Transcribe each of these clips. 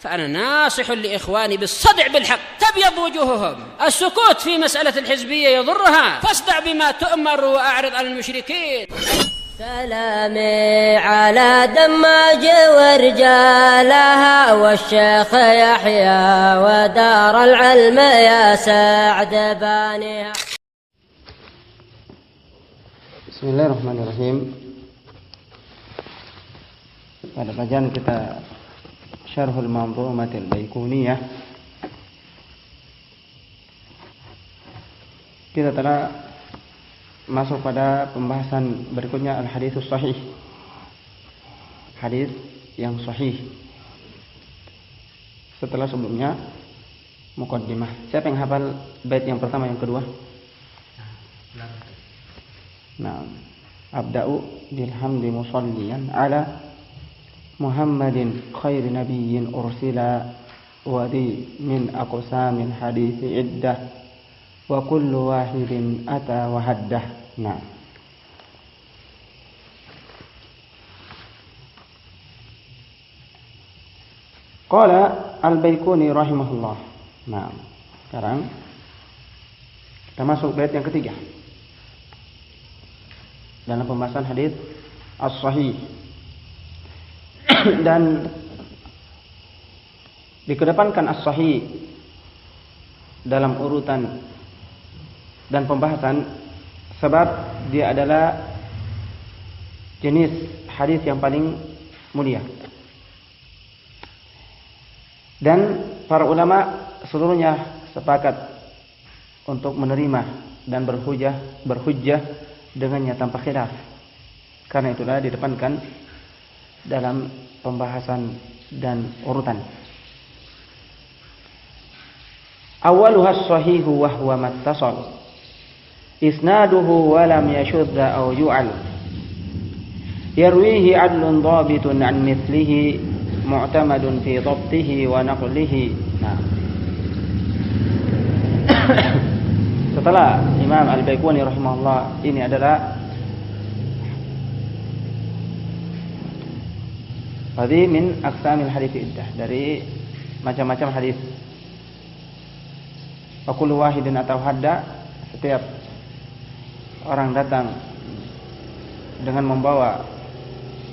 فأنا ناصح لإخواني بالصدع بالحق تبيض وجوههم. السكوت في مسألة الحزبية يضرها، فاصدع بما تؤمر وأعرض عن المشركين. سلامي على دماج ورجالها والشيخ يحيى ودار العلم يا سعد بانيها. Bismillahirrahmanirrahim. Pada pelajaran kita Syarhul Manzumatil Baiquniyah, kita telah masuk pada pembahasan berikutnya al-haditsus sahih. Hadis yang sahih. Setelah sebelumnya muqaddimah. Siapa yang hafal bait yang pertama, yang kedua? Nah, abda'u bilhamdi musalliyan ala Muhammadin khairi nabiyyin ursila wa di min aqsamil hadithi iddah wa kullu wahidin ata wa haddah. Nah, qala al-Baiquni rahimahullah. Nah, sekarang kita masuk bait yang ketiga dalam pembahasan hadis as-sahih. Dan dikedepankan as-sahih dalam urutan dan pembahasan sebab dia adalah jenis hadis yang paling mulia. Dan para ulama seluruhnya sepakat untuk menerima dan berhujjah dengannya tanpa khilaf. Karena itulah didepankan dalam pembahasan dan urutan. Awaluha as-sahihu wa huwa mattasal isnaduhu wa lam yashudda aw yu'al yarwihi 'adlun dhabitun 'an mithlihi mu'tamadun fi dhabtihi wa naqlihi. Nah, setelah Imam Al-Baiquni rahimahullah, ini adalah hadis min aqsamil hadits iddah, dari macam-macam hadis. Wa kullu wahidin atau hadda, setiap orang datang dengan membawa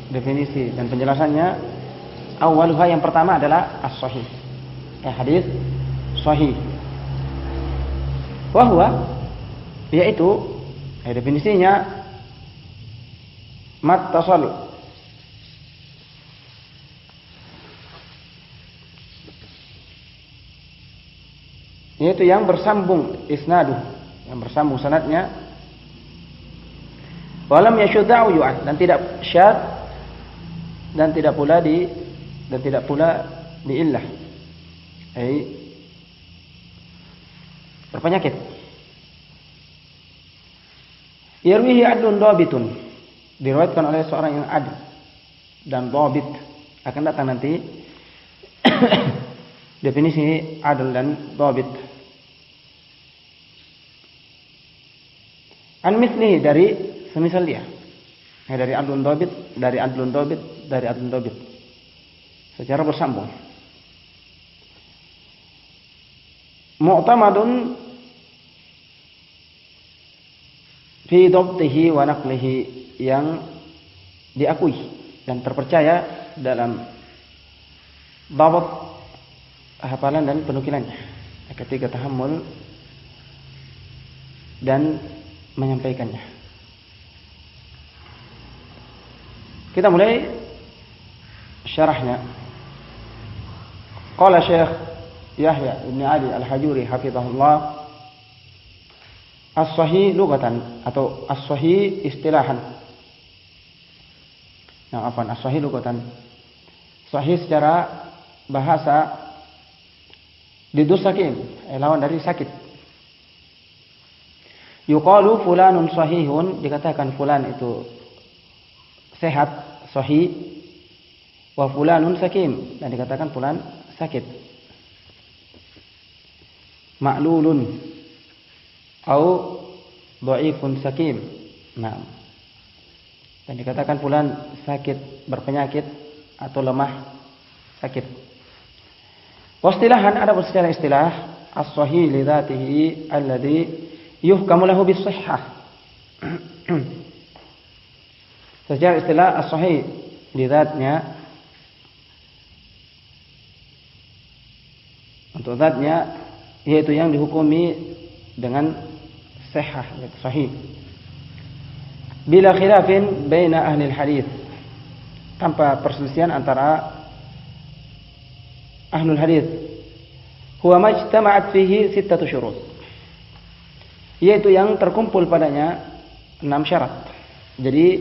definisi dan penjelasannya. Awaluha, yang pertama adalah as-sahih, hadis sahih. Wahwa, yaitu definisinya mattasal, yaitu yang bersambung isnaduh, yang bersambung sanadnya, walam yashudda yu'ad, dan tidak syad dan tidak pula di illah, berpenyakit. Yarwihi adlun dhabitun, diriwayatkan oleh seorang yang adil dan dhabit. Akan datang nanti definisi adil dan dhabit. An mithlihi, dari semisal dia. Dari adlun dhabit, dari adlun dhabit, dari adlun dhabit, secara bersambung. Mu'tamadun fi dhabtihi wa naqlihi, yang diakui dan terpercaya dalam dhabt, hafalan dan penukilannya, ketika tahammul dan menyampaikannya. Kita mulai syarahnya. Qala Syekh Yahya ibn Ali al-Hajuri hafizahullah, as-sahih lughatan, atau as-sahih istilahan. As-sahih lughatan, sahih secara bahasa, didus sakin, lawan dari sakit. Yuqalu fulanun sahihun, dikatakan fulan itu sehat, sahih. Wa fulanun sakim, dan dikatakan fulan sakit. Ma'lulun au dhaifun sakim. Nah, dan dikatakan fulan sakit, berpenyakit, atau lemah sakit. Wastilahan, ada secara istilah, as-sahih li dzatihi alladhi yuhkamu lahu bis-shihhah. Secara istilah as-sahih li dzatnya, untuk zatnya, yaitu yang dihukumi dengan sihhah, yaitu sahih. Bila khilafin baina ahli hadis, tanpa perselisihan antara ahlul hadis. Huwa majtama'at fihi sittatu syurut, yaitu yang terkumpul padanya 6 syarat. Jadi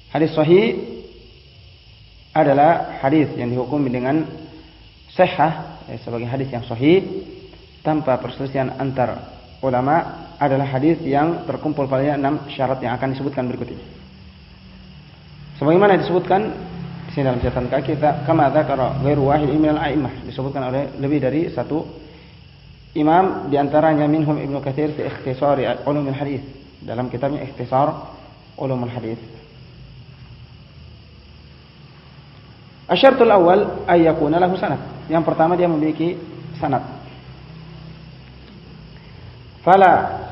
hadis sahih adalah hadis yang dihukumi dengan sihhah, sebagai hadis yang sahih tanpa perselisihan antar ulama, adalah hadis yang terkumpul padanya 6 syarat yang akan disebutkan berikut ini. Sebagaimana disebutkan di sini dalam catatan kaki, kama dzakara ghairu wahid min al-a'immah, disebutkan oleh lebih dari satu imam, di antaranya minhum Ibnu Katsir fi ikhtisar ulumul hadis, dalam kitabnya Ikhtisar Ulumul Hadis. Asyartul awal ay yakuna lahu sanad. Yang pertama, dia memiliki sanad. Fala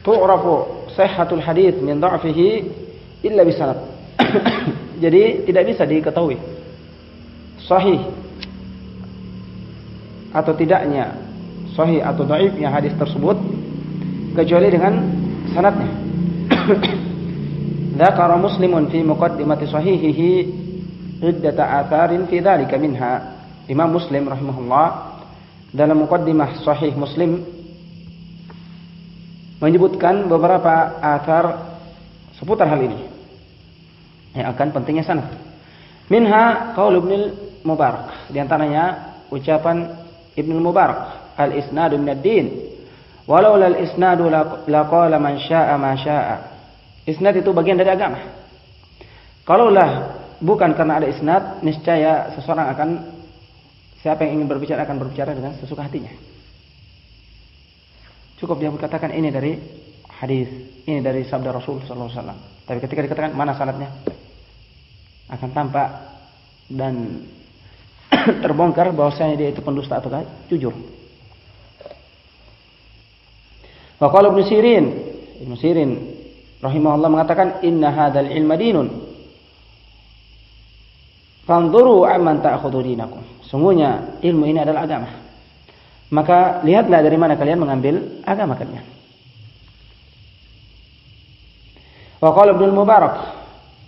tu'rafu sihhatul hadis min dha'fihi illa bisanad. Jadi tidak bisa diketahui sahih atau tidaknya, sahih atau dhaifnya hadis tersebut kecuali dengan sanadnya. Dzakara Muslimun fi muqaddimati sahihihi iddata atharin fi dzalika minha. Imam Muslim rahimahullah dalam muqaddimah sahih Muslim menyebutkan beberapa athar seputar hal ini, yang akan pentingnya sanad. Minha qaul Ibnu Mubarak, di antaranya ucapan Ibnu Mubarak, al-isnadu minad din walau lal isnadu laqala man syaa'a ma syaa'a. Isnad itu bagian dari agama. Kalaulah bukan karena ada isnad, niscaya seseorang akan, siapa yang ingin berbicara akan berbicara dengan sesuka hatinya. Cukup dia berkatakan ini dari hadis, ini dari sabda Rasul sallallahu alaihi wasallam. Tapi ketika dikatakan mana sanadnya, akan tampak dan terbongkar bahwasanya dia itu pendusta atau jujur. Wa qala Ibnu Sirin rahimahullah mengatakan, inna hadzal ilma dinun fanzuru amman ta'khudhu dinakum. Sungguhnya ilmu ini adalah agama, maka lihatlah dari mana kalian mengambil agama kalian. Wa qala Ibnu Mubarak,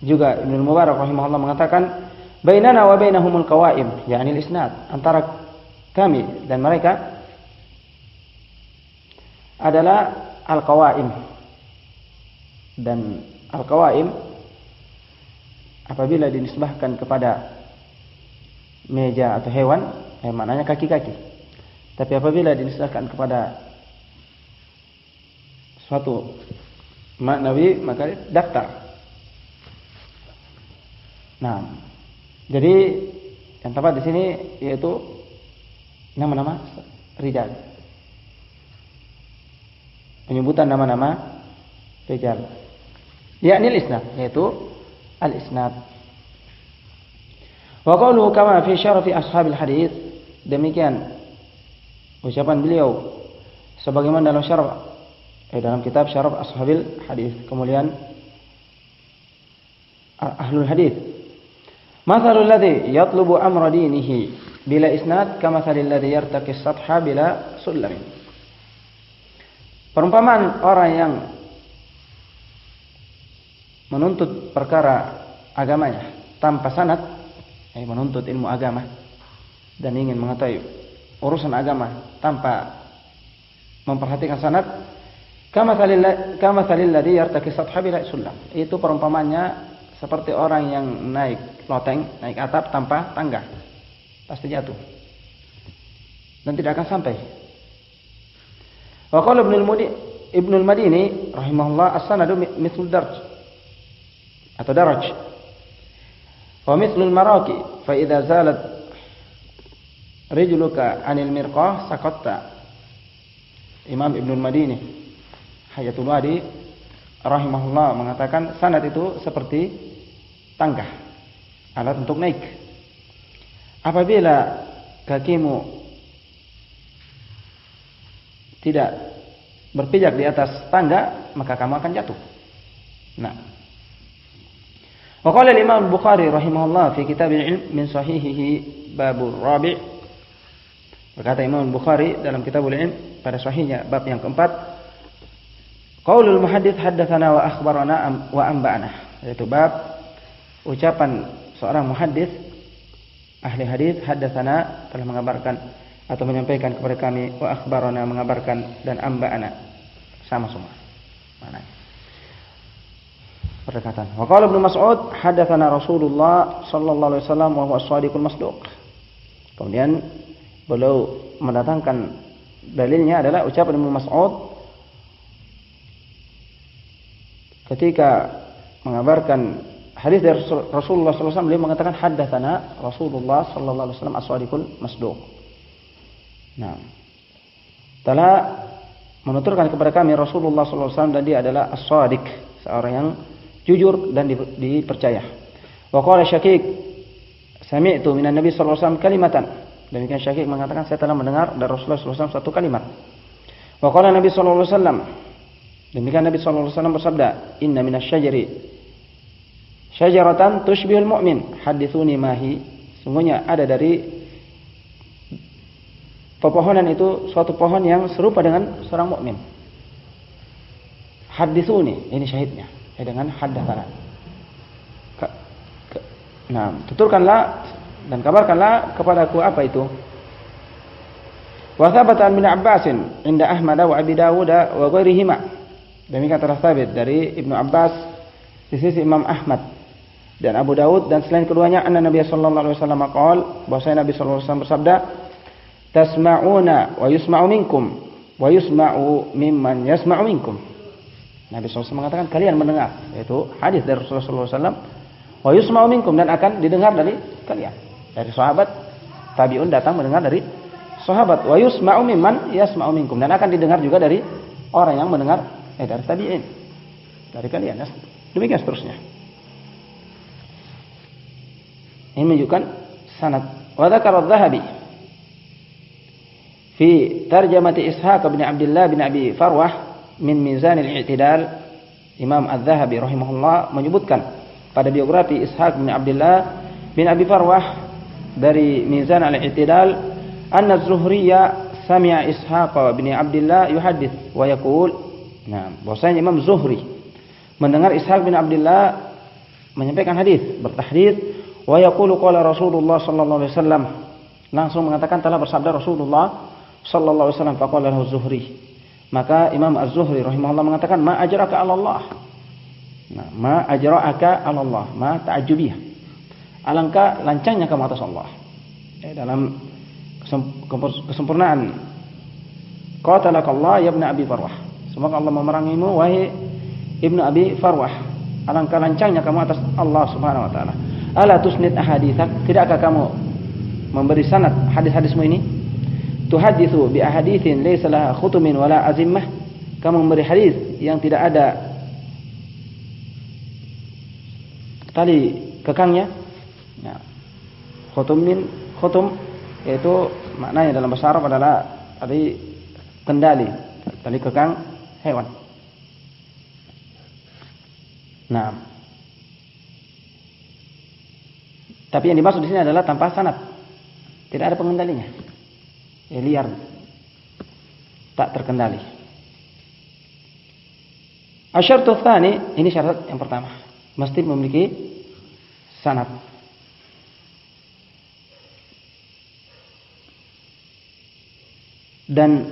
juga Ibnu Mubarak rahimahullah mengatakan, bainana wa bainahumul qawaim, yakni al-isnad, antara kami dan mereka adalah al-qawaim. Dan al-qawaim apabila dinisbahkan kepada meja atau hewan, maknanya kaki-kaki. Tapi apabila dinisbahkan kepada suatu maknawi, maka daftar. Nah, jadi yang tepat di sini yaitu nama-nama rijal, penyebutan nama-nama rijal, yakni al-isnad, yaitu al-isnad. Wa qawluhu kama fi syarafi ashabil hadis, demikian ucapan beliau sebagaimana dalam dalam kitab Syaraf Ashabil Hadis, kemuliaan ahlul hadis. Mathalul ladzi yatlubu amra dinihi bila isnad kamathalil ladzi yartaqi as-satha bila sulam. Perumpamaan orang yang menuntut perkara agamanya tanpa sanad, menuntut ilmu agama dan ingin mengetahui urusan agama tanpa memperhatikan sanad, kamathalil ladzi yartaqi as-satha bila sulam. Itu perumpamaannya seperti orang yang naik loteng, naik atap tanpa tangga, pasti jatuh dan tidak akan sampai. Wa qala Ibnu al-Madini rahimahullah, as-sanadu mithlu darj atau daraj wa mithlu al-maraqi, fa idza zalat rijluka 'anil mirqah saqatta. Imam Ibnu al-Madini Hayatul Wadi rahimahullah mengatakan sanad itu seperti tangga. alat untuk naik. Apabila kakimu tidak berpijak di atas tangga, maka kamu akan jatuh. Nah, wa qala al-Imam Bukhari rahimahullah fi kitab al-ilm min sahihihi babur rabi'. Berkata Imam Bukhari dalam kitab al-ilm pada sahihnya bab yang keempat, qaulul muhaddits haddatsana wa akhbarana wa anba'ana, yaitu bab ucapan seorang muhaddits ahli hadis, haddatsana telah mengabarkan atau menyampaikan kepada kami, wa akhbarana mengabarkan, dan amba'ana sama semua maknanya berdekatan. Wa qala Ibnu Mas'ud haddatsana Rasulullah sallallahu alaihi wasallam wa huwa as-shadiqul masduq. Kemudian beliau mendatangkan dalilnya adalah ucapan Ibnu Mas'ud ketika mengabarkan hadis dari Rasulullah sallallahu alaihi wasallam, beliau mengatakan haddatsana Rasulullah sallallahu alaihi wasallam as-shadiqul masduq. Nah, telah menuturkan kepada kami Rasulullah sallallahu alaihi wasallam, dan dia adalah as-shadiq, seorang yang jujur dan dipercaya. Wa qala Syaqiq sami'tu minan nabi sallallahu alaihi wasallam kalimatan. Demikian Syaqiq mengatakan, saya telah mendengar dari Rasulullah sallallahu alaihi wasallam satu kalimat. Wa qala Nabi sallallahu alaihi wasallam, demikian Nabi sallallahu alaihi wasallam bersabda, inna minasyajari syajaratan tushbihul mu'min hadithuni mahi. Sungguhnya ada dari pepohonan itu suatu pohon yang serupa dengan seorang mukmin. Hadithuni, ini syahidnya, dengan haddatsana. Nah, tuturkanlah dan kabarkanlah kepadaku apa itu. Wa thabata min Abbasin inda Ahmad wa Abi Dawud wa ghairihima. Demikian telah sabit dari Ibnu Abbas di sisi Imam Ahmad dan Abu Dawud dan selain keduanya, anna Nabi sallallahu alaihi wasallam qaal, bahwasanya Nabi sallallahu alaihi wasallam bersabda, tasma'una wa yusma'u minkum wa yusma'u mimman yasma'u minkum. Nabi sallallahu alaihi wasallam mengatakan, kalian mendengar, yaitu hadis dari Rasulullah sallallahu alaihi wasallam, wa yusma'u minkum, dan akan didengar dari kalian. Dari sahabat, tabi'un datang mendengar dari sahabat, wa yusma'u mimman yasma'u minkum, dan akan didengar juga dari orang yang mendengar dari tabi'in, dari kalian. Demikian seterusnya. Ini menunjukkan sanad. Wa dzakara adz-Dzahabi fi tarjamati Ishaq bin Abdullah bin Abi Farwah min Mizan al-I'tidal. Imam adz-Dzahabi rahimahullah menyebutkan pada biografi Ishaq bin Abdullah bin Abi Farwah dari Mizan al-I'tidal, anna az-Zuhriyya sami'a Ishaq bin Abdullah yuhaddits wa yaqul. Nah, bahwasanya Imam Zuhri mendengar Ishaq bin Abdullah menyampaikan hadis, bertahdits, wa yaqulu qala Rasulullah sallallahu alaihi wasallam, langsung mengatakan telah bersabda Rasulullah sallallahu alaihi wasallam. Faqala lahu Zuhri, maka Imam Az-Zuhri rahimahullah mengatakan, ma ajraka 'ala Allah. Nah, ma ajra'aka 'ala Allah, ma ta'ajjubiyah, alangkah lancangnya kamu atas Allah. Dalam kesempurnaan, qatalakallah ya ibn Abi Farwah, semoga Allah memerangimu wahai ibnu Abi Farwah, alangkah lancangnya kamu atas Allah subhanahu wa ta'ala. Ala tusnid ahaditsak, tidakkah kamu memberi sanad hadis-hadismu ini? Tuhaditsu bi ahaditsin laysa laha khutumin wala azimmah, kamu memberi hadis yang tidak ada tali kekangnya. Nah, khutum yaitu maknanya dalam bahasa Arab adalah tali kendali, tali kekang hewan. Nah, tapi yang dimaksud di sini adalah tanpa sanad, tidak ada pengendalinya, liar, tak terkendali. Asyartu tsani, ini syarat yang pertama, mesti memiliki sanad. Dan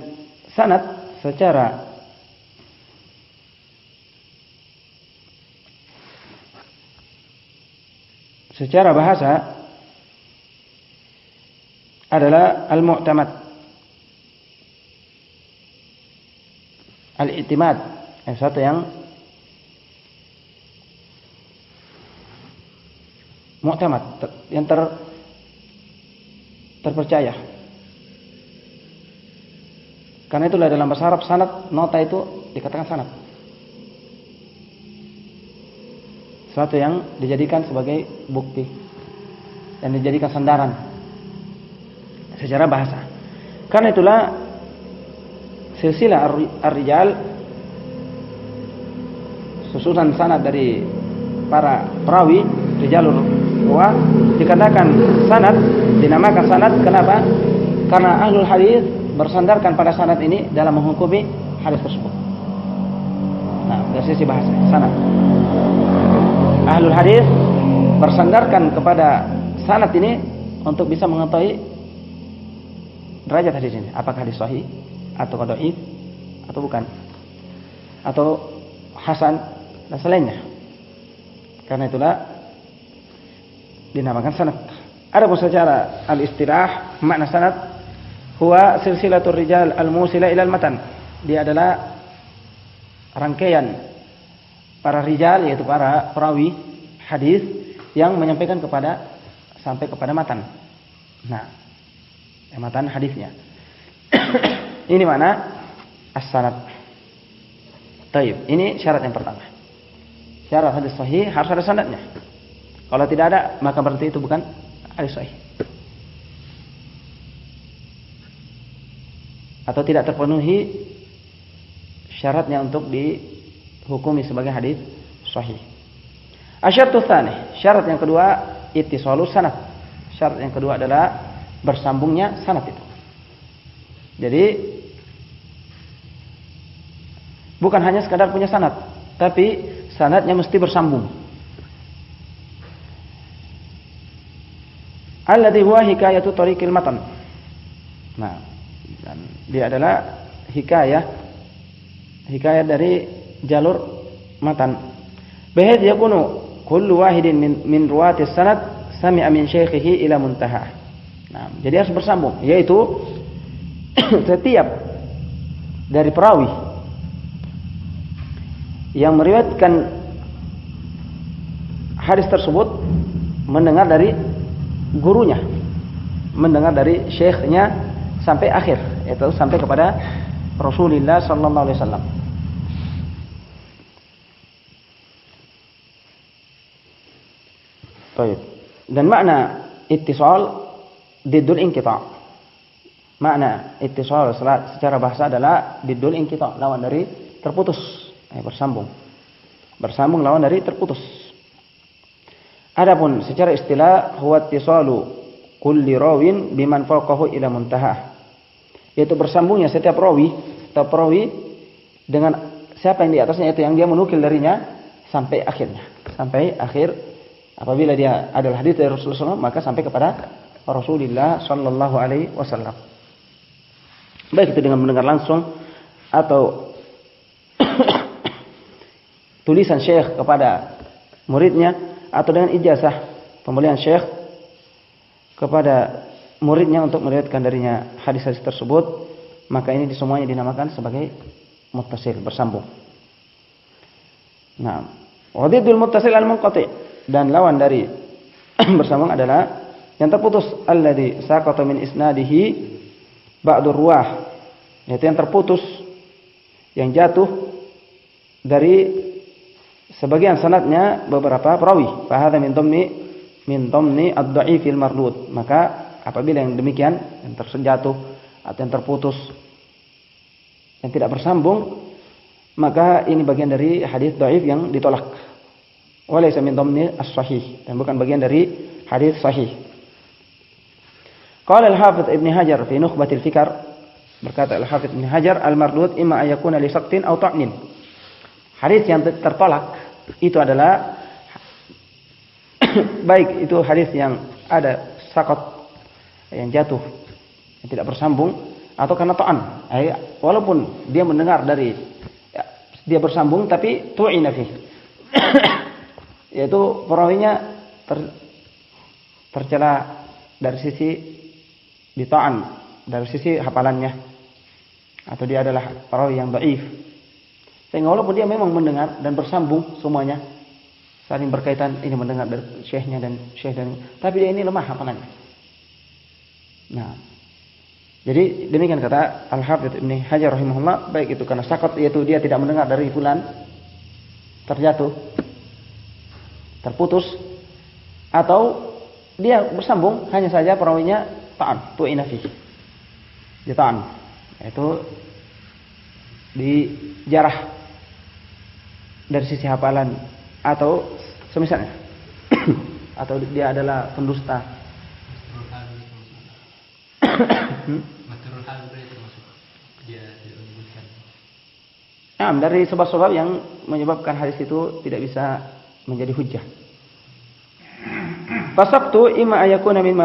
sanad secara bahasa adalah al-mu'tamad, al-i'timad, satu yang mu'tamad, yang terpercaya. Karena itulah dalam bahasa Arab sanad, nota itu dikatakan sanad, satu yang dijadikan sebagai bukti. dan dijadikan sandaran secara bahasa. Karena itulah silsilah ar-rijal, susunan sanad dari para perawi rijalur ruwah, dikatakan sanad, dinamakan sanad. Kenapa? Karena ahlul hadis bersandarkan pada sanad ini dalam menghukumi hadis tersebut. Nah, dari sisi bahasa sanad, ahlul hadis bersandarkan kepada sanad ini untuk bisa mengetahui derajat hadis ini, apakah hadis sahih atau dhaif atau bukan, atau hasan dan selainnya. Karena itulah dinamakan sanad. Adapun secara al-istilah, makna sanad huwa silsilatur rijal al-musila ila al-matan. Dia adalah rangkaian para rijal, yaitu para perawi hadis yang menyampaikan sampai kepada matan. Nah, matan hadisnya. Ini mana as-sanad. Taib. Ini syarat yang pertama. Syarat hadis sahih harus ada sanadnya. Kalau tidak ada, maka berarti itu bukan hadis sahih. Atau tidak terpenuhi syaratnya untuk dihukumi sebagai hadis sahih. Asyartu tsani, syarat yang kedua ittisalus sanad. Syarat yang kedua adalah bersambungnya sanad itu. Jadi bukan hanya sekadar punya sanad, tapi sanadnya mesti bersambung. Alladhi huwa hikayatu tariqil matan. Nah, dan dia adalah hikayah dari jalur matan. Bahid yakunu kullu wahidin min ruwati sanad sami'a min syaikhihi ila muntaha. Nah, jadi harus bersambung, yaitu setiap dari perawi yang meriwayatkan hadis tersebut mendengar dari gurunya, mendengar dari syekhnya sampai akhir, yaitu sampai kepada Rasulullah sallallahu alaihi wasallam. Baik. Dan makna ittisal diddul inqita'. Makna ittisal secara bahasa adalah diddul inqita', lawan dari terputus, bersambung. Bersambung lawan dari terputus. Adapun secara istilah huwa ittisalu kulli rawin biman fawqahu ila muntaha. Yaitu bersambungnya setiap rawi atau perawi dengan siapa yang di atasnya, itu yang dia menukil darinya sampai akhirnya. Sampai akhir, apabila dia adalah hadis dari Rasulullah SAW, maka sampai kepada Rasulullah sallallahu alaihi wasallam. Baik itu dengan mendengar langsung atau tulisan syekh kepada muridnya, atau dengan ijazah pembelian syekh kepada muridnya untuk meriwayatkan darinya hadis-hadis tersebut, maka ini semuanya dinamakan sebagai muttasil, bersambung. Nah, wadidul muttasil al-munqati', dan lawan dari bersambung adalah yang terputus, alladzi saqata min isnadihi ba'dur ruwah, yaitu yang terputus, yang jatuh dari sebagian sanadnya beberapa perawi. Fa hadza min dhamni ad-dha'ifil mardud. Maka apabila yang demikian, yang terjatuh atau yang terputus, yang tidak bersambung, maka ini bagian dari hadis dhaif yang ditolak. Walaysa min dhamni as-sahih, dan bukan bagian dari hadis sahih. Qala al-Hafidz Ibnu Hajar fi Nukhbatil Fikr, berkata al-Hafidz Ibnu Hajar, al-mardud imma ayakuna li saqtin aw ta'nin. Hadis yang tertolak itu adalah baik itu hadis yang ada saqat, yang jatuh, yang tidak bersambung, atau karena ta'an. Walaupun dia mendengar dari dia bersambung tapi tu'ina fi. Yaitu perawinya tercela dari sisi dita'an, dari sisi hafalannya, atau dia adalah perawi yang dhaif. Sehingga walaupun dia memang mendengar dan bersambung semuanya, saling berkaitan, ini mendengar dari syekhnya dan syekh, dan tapi dia ini lemah hafalannya. Nah, jadi demikian kata Al-Hafidz Ibnu Hajar rahimahullah, baik itu karena sakot, yaitu dia tidak mendengar dari fulan, terjatuh, terputus, atau dia bersambung, hanya saja perawinya ta'an, tu'ina fihi. Dia ta'an, yaitu dijarah dari sisi hafalan atau semisalnya. Atau dia adalah pendusta. Dari sebab-sebab yang menyebabkan hadis itu tidak bisa menjadi hujjah. Fasaqtu imma ayakuna min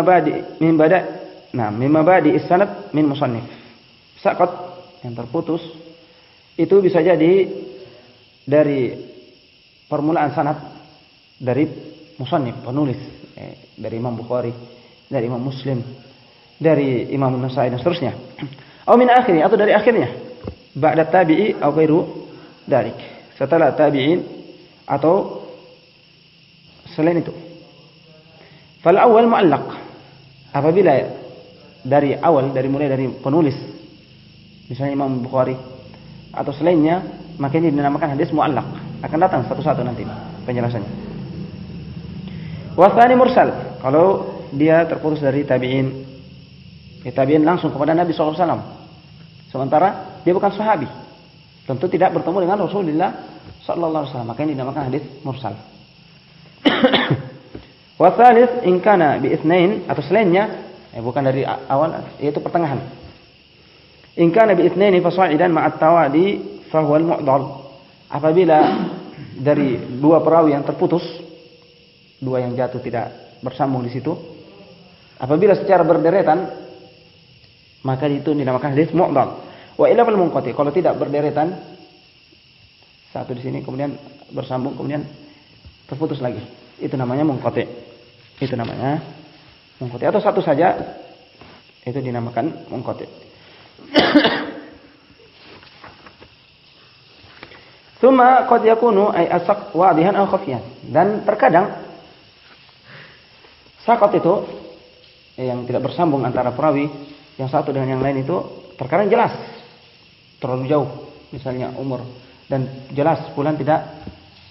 mabadi isnad min musannif. Saqat yang terputus itu bisa jadi dari permulaan sanad dari musannif, penulis, dari Imam Bukhari, dari Imam Muslim, dari Imam An-Nasa'i dan seterusnya. Atau min akhirnya, atau dari akhirnya. Ba'da tabi'i atau ghairu dzalik. Setelah tabi'in atau selain itu. Fal awal mu'allaq. Apabila dari awal, mulai dari penulis, misalnya Imam Bukhari atau selainnya, maka ini dinamakan hadis mu'allaq. Akan datang satu-satu nanti penjelasannya. Wa tsani mursal. Kalau dia terputus dari tabi'in, tabi'in langsung kepada Nabi sallallahu alaihi wasallam. Sementara dia bukan sahabi, tentu tidak bertemu dengan Rasulullah sallallahu alaihi wasallam, maka ini dinamakan hadis mursal. Wa tsalits in kana bi itsnain, atau selainnya, bukan dari awal, yaitu pertengahan. In kana bi itsnaini fasa'idan ma'at tawadi fa huwa al-mu'dhal. Apabila dari dua perawi yang terputus, dua yang jatuh tidak bersambung di situ, apabila secara berderetan, maka itu dinamakan hadis mu'dhal. Wa illa fal munqati, kalau tidak berderetan, satu di sini kemudian bersambung kemudian terputus lagi, itu namanya munqati. Itu namanya munqati, atau satu saja itu dinamakan munqati. Tsumma qad yakunu ay asaq wadihan aw khafiyan. Dan terkadang saqat itu yang tidak bersambung antara perawi yang satu dengan yang lain itu terkadang jelas, terlalu jauh, misalnya umur, dan jelas fulan tidak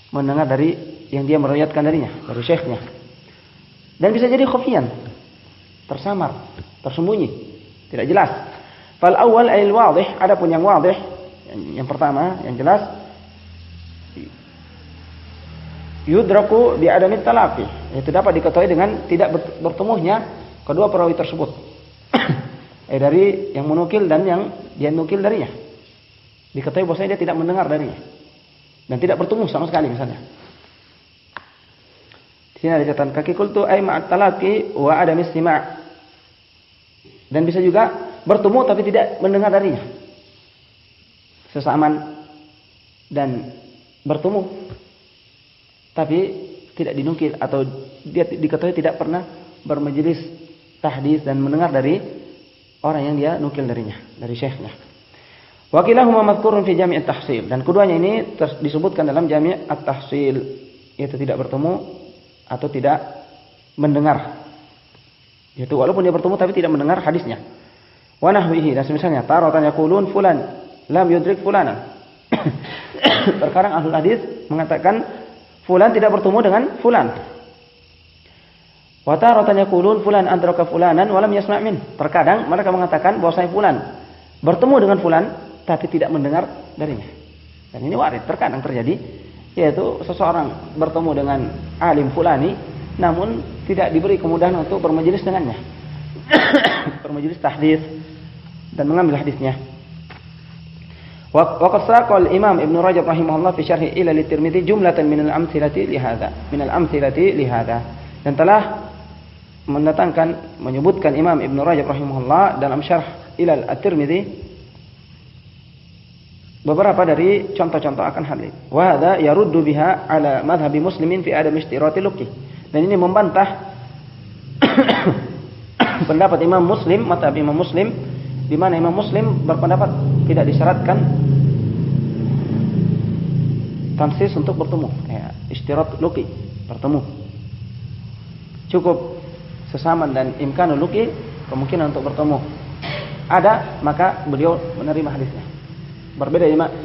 mendengar dari yang dia meriwayatkan darinya, dari syekhnya. Dan bisa jadi khafiyan, tersamar, tersembunyi, tidak jelas. Fal awal ay al-wadih, adapun yang wadih, yang pertama, yang jelas, yudraku bi adami talaqi, itu dapat diketahui dengan tidak bertemunya kedua perawi tersebut. Dari yang menukil dan yang dia nukil darinya, diketahui bahwasanya dia tidak mendengar darinya dan tidak bertemu sama sekali misalnya. Di sini ada catatan kaki qultu ay ma'at talaqi wa adami istima'. Dan bisa juga bertemu tapi tidak mendengar darinya. Sesamaan dan bertemu tapi tidak dinukil, atau dia diketahui tidak pernah bermajelis tahdits dan mendengar dari orang yang dia nukil darinya, dari syekhnya. Wa kilahuma madhkurun fi jami' at-tahsil, dan keduanya ini disebutkan dalam jami' at-tahsil, yaitu tidak bertemu atau tidak mendengar. Yaitu walaupun dia bertemu tapi tidak mendengar hadisnya. Wa nahwihi, dan semisalnya taratan yaqulun fulan lam yudrik fulanan. Terkadang ahlul hadis mengatakan fulan tidak bertemu dengan fulan. Wa taratan yaqulun fulan adraka fulanan wa lam yasma' min. Terkadang mereka mengatakan bahwasanya fulan bertemu dengan fulan tapi tidak mendengar darinya. Dan ini warid, terkadang terjadi, yaitu seseorang bertemu dengan alim fulani namun tidak diberi kemudahan untuk bermajelis dengannya. Bermajelis tahdits dan mengambil hadisnya. Wa qad saqa al-Imam Ibnu Rajab rahimahullah fi syarhi ila at-Tirmidzi jumlatan min al-amthilati li hadza. Dan telah menyebutkan Imam Ibn Rajab rahimahullah dalam syarh Ilal At-Tirmidzi beberapa dari contoh-contoh akan hal ini. Wa hadza yaruddu biha ala madhhabi muslimin fi adam istirati luqi. Dan ini membantah pendapat Imam Muslim, mazhab Imam Muslim, di mana Imam Muslim berpendapat tidak disyaratkan tansis untuk bertemu, istirat luqi, bertemu. Cukup sesaman dan imkanul luqi, kemungkinan untuk bertemu ada, maka beliau menerima hadisnya.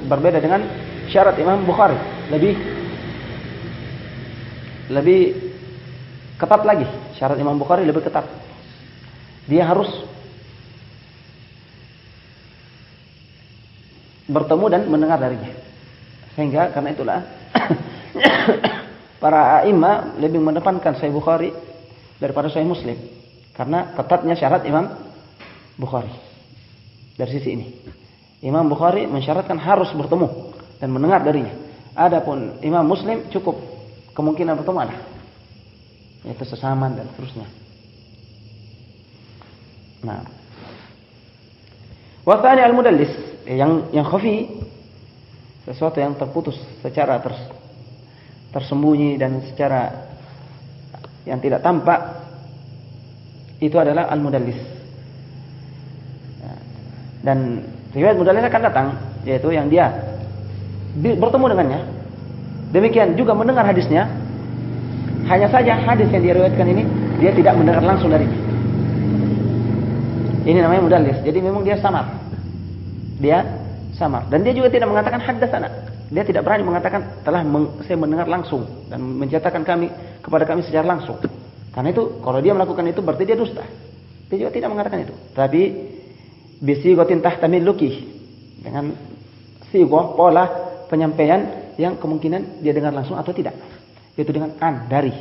Berbeda dengan syarat Imam Bukhari, lebih ketat lagi syarat Imam Bukhari lebih ketat. Dia harus bertemu dan mendengar darinya. Sehingga karena itulah para a'imah lebih mendepankan Sahih Bukhari daripada Sahih Muslim. Karena ketatnya syarat Imam Bukhari. Dari sisi ini. Imam Bukhari mensyaratkan harus bertemu dan mendengar darinya. Adapun Imam Muslim cukup kemungkinan bertemu ada. Yaitu sesaman dan seterusnya. Nah. Wa tsani al-mudallis, yang khafi, sesuatu yang terputus secara tersembunyi dan secara yang tidak tampak, itu adalah al-mudallis. Dan riwayat mudallis akan datang, yaitu yang dia bertemu dengannya, demikian juga mendengar hadisnya. Hanya saja hadis yang dia riwayatkan ini dia tidak mendengar langsung darinya. Ini namanya mudallis. Jadi memang dia samar. Dan dia juga tidak mengatakan haddatsana. Dia tidak berani mengatakan saya mendengar langsung dan menceritakan kepada kami secara langsung. Karena itu kalau dia melakukan itu berarti dia dusta. Dia juga tidak mengatakan itu. Tapi bisighatin tahtamil luki, dengan sighah pola penyampaian yang kemungkinan dia dengar langsung atau tidak. Itu dengan an, dari.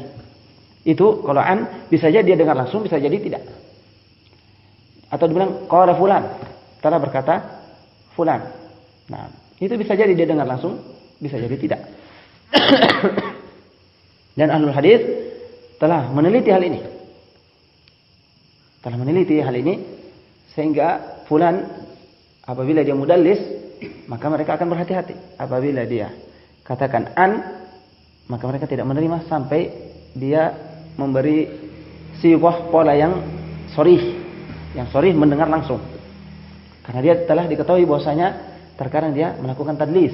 Itu kalau an bisa jadi dia dengar langsung, bisa jadi tidak. Atau dibilang qala fulan, telah berkata fulan. Nah, itu bisa jadi dia dengar langsung, bisa jadi tidak. Dan ahlul hadis telah meneliti hal ini. Sehingga fulan apabila dia mudallis, maka mereka akan berhati-hati. Apabila dia katakan an, maka mereka tidak menerima sampai dia memberi sighah pola yang sharih. Yang sharih mendengar langsung. Karena dia telah diketahui bahwasanya terkadang dia melakukan tadlis,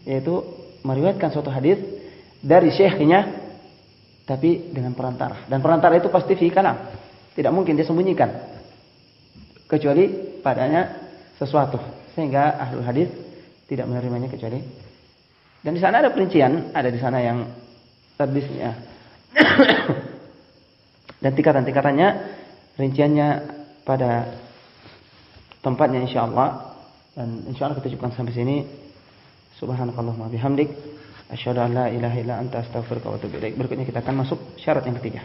yaitu meriwayatkan suatu hadis dari syekhnya tapi dengan perantara. Dan perantara itu pasti fi kalam. Tidak mungkin dia sembunyikan kecuali padanya sesuatu, sehingga ahlul hadis tidak menerimanya kecuali. Dan di sana ada perincian, ada di sana yang tadlisnya. Dan tingkatan-tingkatannya, rinciannya pada tempatnya insyaallah. Dan insyaallah kita cukupkan sampai sini. Subhanakallahumma bihamdik, asyhadu an la ilaha illa anta astaghfiruka wa atubu ilaik. Berikutnya kita akan masuk syarat yang ketiga.